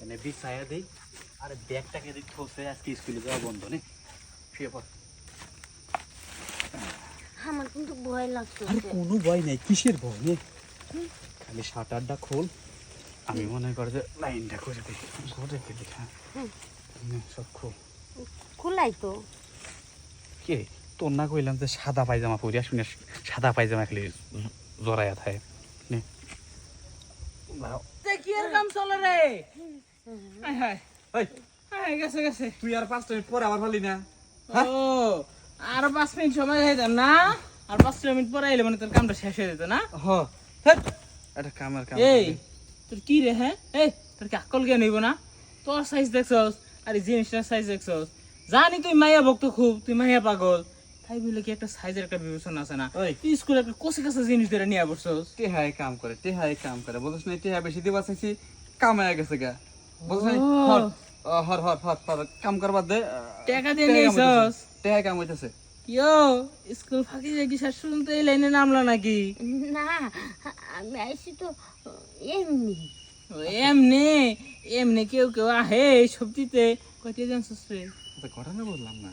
এনে বিছায়া দেই আর ব্যাগটাকে দিই ঠোসে আজকে স্কুলে যাওয়া বন্ধ নে শুয়ে পড়। আমার কিন্তু ভয় লাগছে। আরে কোনো ভয় নাই, কিসের ভয় নে, খালি শাটারটা খোল, আমি মনে করি যে লাইনটা করে দিই ঘরে দিই। হ্যাঁ সব খোল। খোলাই তো। কে তোর না কইলাম যে সাদা পায়জামা পরিয়া শুনে সাদা পায়জামা খালি জড়াইয়া থাকে নে। কি আর কাম চলে রে? হায় হায় ওই হায়, গেছে গেছে। তুই আর 5 মিনিট পরে আবার ভালি না? ও আর 5 মিনিট সময় খাইতাম না, আর 5 মিনিট পরে আইলে মানে তোর কামটা শেষ হয়ে যেত না। হ হেট এটা কামের কাম। এই তোর কি রে? হ্যাঁ এই তোর কি আকল জ্ঞান হইব না? তোর সাইজ দেখছস আর এই জিনিসটার সাইজ দেখছস, জানি তুই মাইয়া ভক্ত খুব, তুই মাইয়া পাগল, তাই বলে কি একটা সাইজের একটা বিবেচনা আছে না? ওই তুই স্কুলে একটা কষে কাছে জিনিস ধরে নিয়ে বসছস। টেহাই কাম করে, টেহাই কাম করে, বলছিস না টেহা বেশি দিবা চাইছি, কামায়া গেছে গা, বলছিস না ও। হর হর হর হর হর কাম করবার দে। টাকা দিয়ে নিয়েছস? টেহাই কাম হইতাছে। ইয়ো স্কুল ফাঁকি যায় কি শেষ পর্যন্ত এই লাইনে নামলা নাকি? না আমি আইছি তো এমনি। ও, এমনি এমনি কেউ কেউ আহে এই সবজিতে কয়টা জানছিস রে? আচ্ছা ঘটনা বললাম না,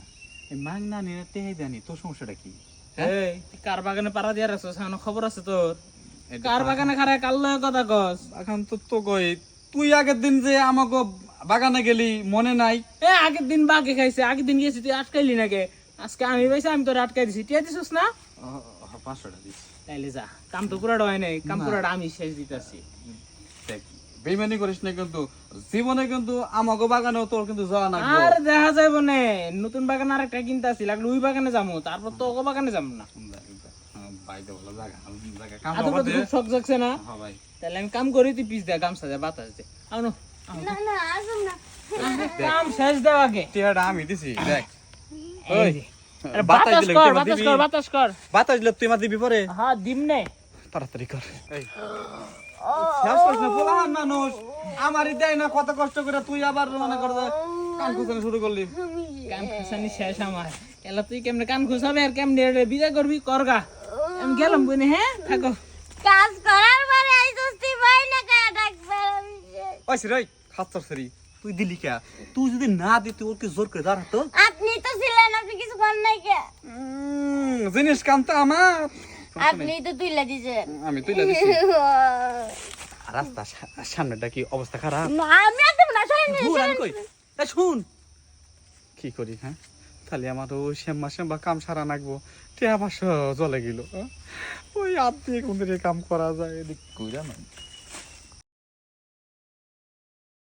এই মাং না নিয়ে টেহাই জানি, তোর সমস্যাটা কি? এই তুই কার বাগানে পাড়া দিয়া রাখছস? আমার খবর আছে তোর? কার বাগানে খারায় কার লয় কথা কস? এখন তো তো কই তুই আগের দিন যে আমাকে বাগানে গেলি মনে নাই? এ আগের দিন বাগে খাইছে, আগের দিন গেছি তুই আটকাইলি নাকি? আজকে আমি পাইছি, আমি তোর আটকাই দিছি, টিয়া দিছিস না? 500 দিস। তাইলে যা, কাম তো পুরাটা হয় নাই, কাম না। পুরাটা আমি শেষ দিতেছি। দেখ বেইমানি করিস না কিন্তু, জীবনে কিন্তু আমাকে বাগানেও তোর কিন্তু যাওয়া না। আর দেখা যাইব না, নতুন বাগান আরেকটা কিনতে আসি, লাগলে ওই বাগানে যাবো, তারপর তো ওগো বাগানে যাবো না। বাইতে বলো জায়গা জায়গা কাম আদর হবে তো দে। খুব শখ জাগছে না? হ্যাঁ ভাই তাহলে আমি কাম করি, তুই পিস দে, গামছা দে, বাতাস দে। আনো না না আসুন না। কাম শেষ দেও আগে। টিয়াটা আমি দিছি দেখ। এই ওই যে। আরে বাতাস বাতাস দিলে কর, তুই বাতাস দিবি? কর, বাতাস কর। বাতাস দিলে তুই মা দিবি পরে? হ্যাঁ দিম নে। তাড়াতাড়ি কর। এই শেষ করিস না, পোলাহান মানুষ আমারই দেয় না, কত কষ্ট করে তুই আবার মনে কর যে কান খুঁচানি শুরু করলি। কান খুসানি শেষ আমার। এলা তুই কেমনে কান খুসাবে আর কেমনে রে বিদায় করবি? করগা। আমি গেলাম বইনে, হ্যাঁ থাকো। কাজ করার পরে আইছস তুই ভাই না কায়া ডাকবার আমি শেষ। ওই সিরাই খাচ্ছর সরি, তুই দিলি কে? তুই যদি না দিতি ওকে জোর করে দাঁড়াতো। আপনি তো ছিলেন, আপনি কিছু করেন নাই কে? জিনিস কামটা আমার, আপনি তো তুইলা দিছেন। আমি তুইলা দিছি। রাস্তা সামনেটা কি অবস্থা খারাপ? না আমি আদম না সরেন দূর আমি কই এই শুন কি করি। হ্যাঁ খালি আমার ওই শ্যাম্মা শ্যাম্মা কাম সারা নাকবো, টিয়া 500 চলে গেল। ওই আত্মীয় কোন কাম করা যায় এদিক কইরা না।